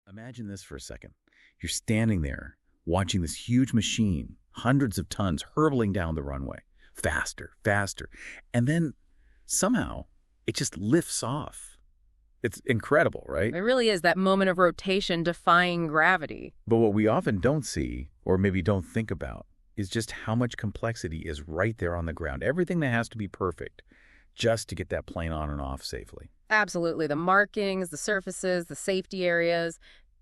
Imagine this for a second. You're standing there, watching this huge machine, hundreds of tons hurtling down the runway, faster, faster, and then somehow it just lifts off. It's incredible, right? It really is that moment of rotation defying gravity. But what we often don't see, or maybe don't think about, is just how much complexity is right there on the ground. Everything that has to be perfect just to get that plane on and off safely. Absolutely. The markings, the surfaces, the safety areas.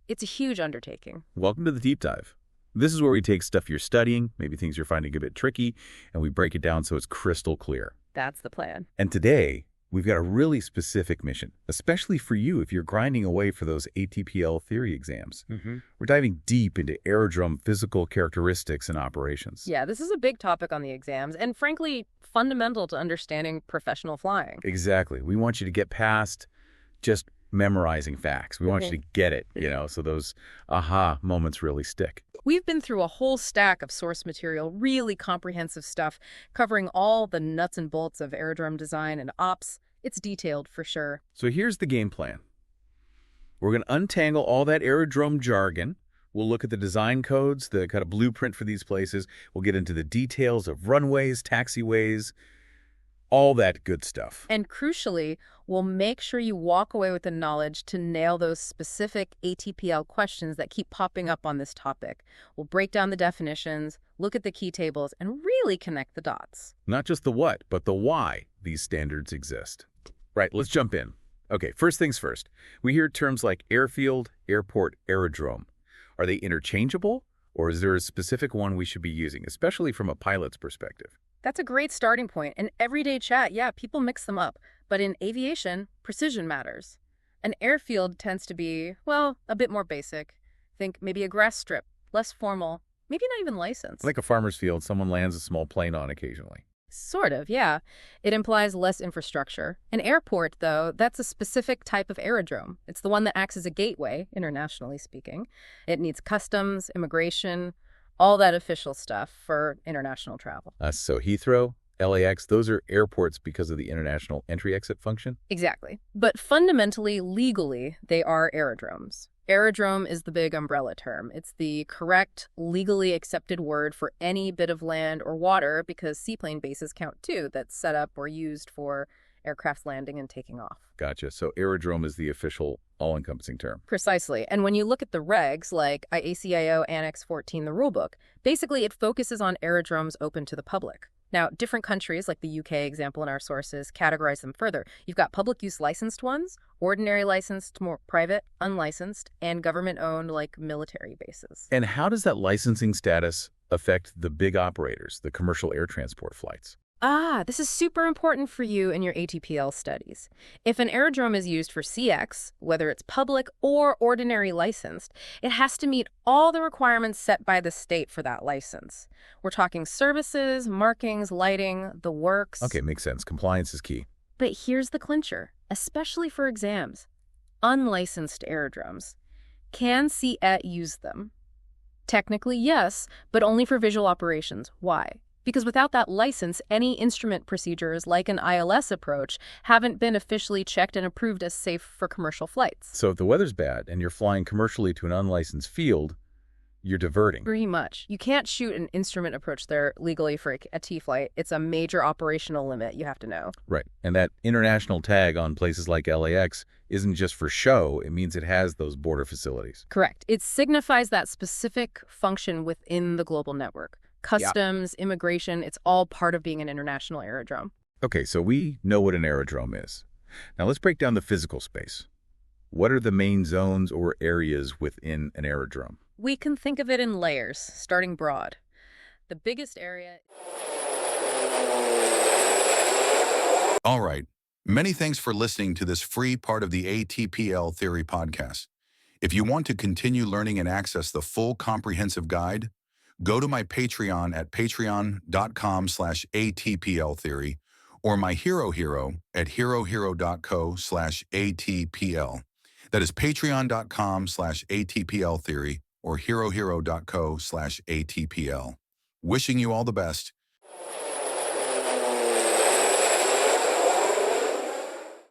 It's a huge undertaking. Welcome to the Deep Dive. This is where we take stuff you're studying, maybe things you're finding a bit tricky, and we break it down so it's crystal clear. That's the plan. And today, we've got a really specific mission, especially for you if you're grinding away for those ATPL theory exams. We're diving deep into aerodrome physical characteristics and operations. Yeah, this is a big topic on the exams, and frankly, fundamental to understanding professional flying. Exactly. We want you to get past just memorizing facts. We want you to get it, so those aha moments really stick. We've been through a whole stack of source material, really comprehensive stuff, covering all the nuts and bolts of aerodrome design and ops. It's detailed for sure. So here's the game plan. We're going to untangle all that aerodrome jargon. We'll look at the design codes, the kind of blueprint for these places. We'll get into the details of runways, taxiways, all that good stuff. And crucially, we'll make sure you walk away with the knowledge to nail those specific ATPL questions that keep popping up on this topic. We'll break down the definitions, look at the key tables, and really connect the dots. Not just the what, but the why these standards exist. Right, let's jump in. Okay, first things first. We hear terms like airfield, airport, aerodrome. Are they interchangeable, or is there a specific one we should be using, especially from a pilot's perspective? That's a great starting point. In everyday chat, yeah, people mix them up. But in aviation, precision matters. An airfield tends to be, well, a bit more basic. Think maybe a grass strip, less formal, maybe not even licensed. Like a farmer's field someone lands a small plane on occasionally. Sort of, yeah. It implies less infrastructure. An airport, though, that's a specific type of aerodrome. It's the one that acts as a gateway, internationally speaking. It needs customs, immigration, all that official stuff for international travel. So Heathrow, LAX, those are airports because of the international entry-exit function? Exactly. But fundamentally, legally, they are aerodromes. Aerodrome is the big umbrella term. It's the correct, legally accepted word for any bit of land or water because seaplane bases count too that's set up or used for aircraft landing and taking off. Gotcha. So aerodrome is the official all-encompassing term. Precisely. And when you look at the regs, like IACIO Annex 14, the rulebook, basically it focuses on aerodromes open to the public. Now, different countries, like the UK example in our sources, categorize them further. You've got public use licensed ones, ordinary licensed, more private, unlicensed, and government-owned, like military bases. And how does that licensing status affect the big operators, the commercial air transport flights? This is super important for you in your ATPL studies. If an aerodrome is used for CX, whether it's public or ordinary licensed, it has to meet all the requirements set by the state for that license. We're talking services, markings, lighting, the works. Okay, makes sense. Compliance is key. But here's the clincher, especially for exams. Unlicensed aerodromes. Can CET use them? Technically, yes, but only for visual operations. Why? Because without that license, any instrument procedures like an ILS approach haven't been officially checked and approved as safe for commercial flights. So if the weather's bad and you're flying commercially to an unlicensed field, you're diverting. Pretty much. You can't shoot an instrument approach there legally for a T-flight. It's a major operational limit, you have to know. Right. And that international tag on places like LAX isn't just for show. It means it has those border facilities. Correct. It signifies that specific function within the global network. Customs, immigration, it's all part of being an international aerodrome. Okay, so we know what an aerodrome is. Now let's break down the physical space. What are the main zones or areas within an aerodrome? We can think of it in layers, starting broad. The biggest area... All right. Many thanks for listening to this free part of the ATPL Theory podcast. If you want to continue learning and access the full comprehensive guide, go to my Patreon at patreon.com/ATPLtheory or my Hero at herohero.co/ATPL. That is patreon.com/ATPLtheory or herohero.co/ATPL. Wishing you all the best